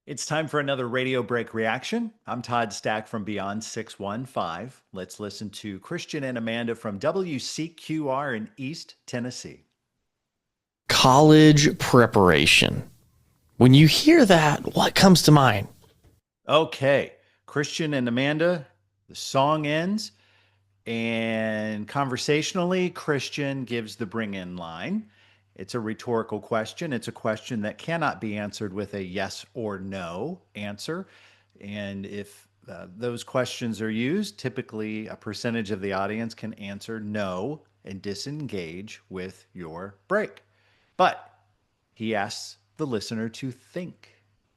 It's time for another radio break reaction. I'm Todd Stach from Beyond 615. Let's listen to Christian and Amanda from WCQR in East Tennessee. College preparation. When you hear that, what comes to mind? Okay, Christian and Amanda, the song ends, and conversationally, Christian gives the bring in line. It's a rhetorical question. It's a question that cannot be answered with a yes or no answer. And if those questions are used, typically a percentage of the audience can answer no and disengage with your break. But he asks the listener to think.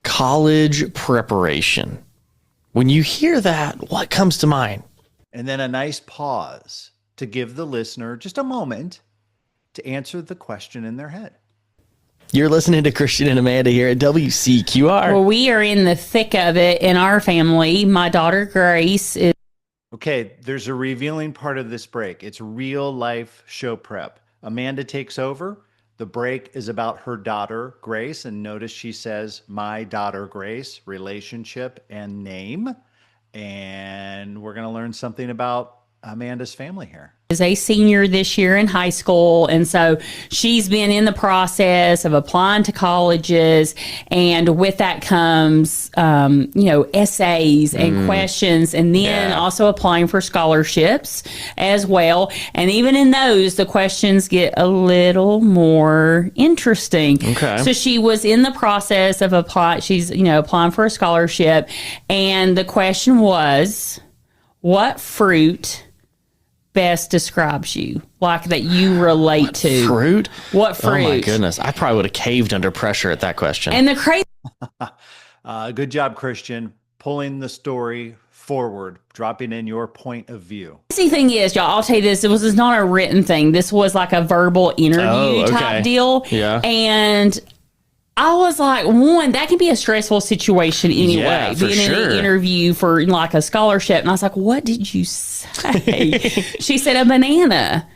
College preparation. When you hear that, what comes to mind? And then a nice pause to give the listener just a moment to answer the question in their head. You're listening to Christian and Amanda here at WCQR. Well, we are in the thick of it in our family. My daughter Grace is. Okay, there's a revealing part of this break. It's real life show prep. Amanda takes over. The break is about her daughter, Grace. And notice she says, my daughter, Grace, relationship and name. And we're going to learn something about Amanda's family here. Is a senior this year in high school, and so she's been in the process of applying to colleges, and with that comes essays and questions, and then also applying for scholarships as well. And even in those, the questions get a little more interesting. Okay. So she was in the process of applying. She's applying for a scholarship, and the question was, what fruit best describes you, like that you relate to? Fruit? What fruit? Oh my goodness. I probably would have caved under pressure at that question. And the crazy Good job, Christian, pulling the story forward, dropping in your point of view. thing is, y'all, I'll tell you this, this is not a written thing. This was like a verbal interview type deal. Yeah. And I was like, one, that can be a stressful situation anyway, Yeah, for being in sure. an interview for like a scholarship. And I was like, what did you say? She said a banana.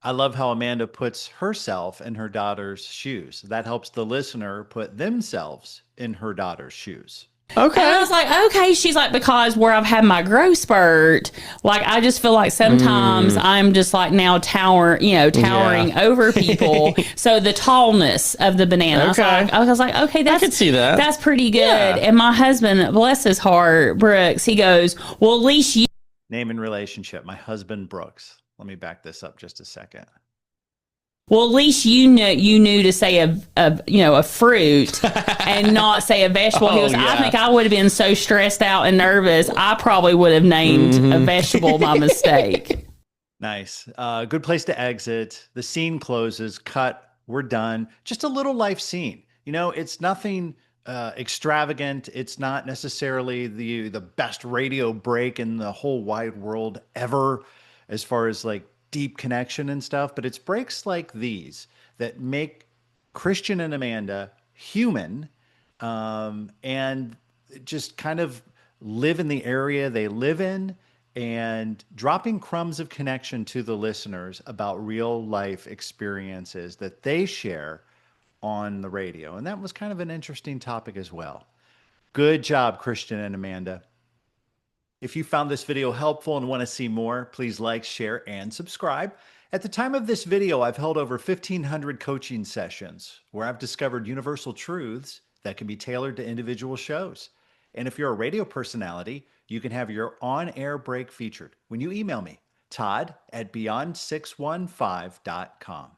I love how Amanda puts herself in her daughter's shoes. That helps the listener put themselves in her daughter's shoes. Okay. And I was like, okay. She's like, because where I've had my growth spurt, like I just feel like sometimes I'm just like now towering over people. So the tallness of the banana. Okay. I was like, okay, that's, I could see that. That's pretty good. Yeah. And my husband, bless his heart, Brooks, he goes, well, at least you. Name and relationship. My husband, Brooks. Let me back this up just a second. Well, at least you knew to say a fruit and not say a vegetable. He goes, I think I would have been so stressed out and nervous, I probably would have named a vegetable by mistake. Nice. Good place to exit. The scene closes. Cut. We're done. Just a little life scene. It's nothing extravagant. It's not necessarily the best radio break in the whole wide world ever, as far as like deep connection and stuff, but it's breaks like these that make Christian and Amanda human, and just kind of live in the area they live in, and dropping crumbs of connection to the listeners about real life experiences that they share on the radio. And that was kind of an interesting topic as well. Good job, Christian and Amanda. If you found this video helpful and want to see more, please like, share, and subscribe. At the time of this video, I've held over 1,500 coaching sessions where I've discovered universal truths that can be tailored to individual shows. And if you're a radio personality, you can have your on-air break featured when you email me, Todd@beyond615.com.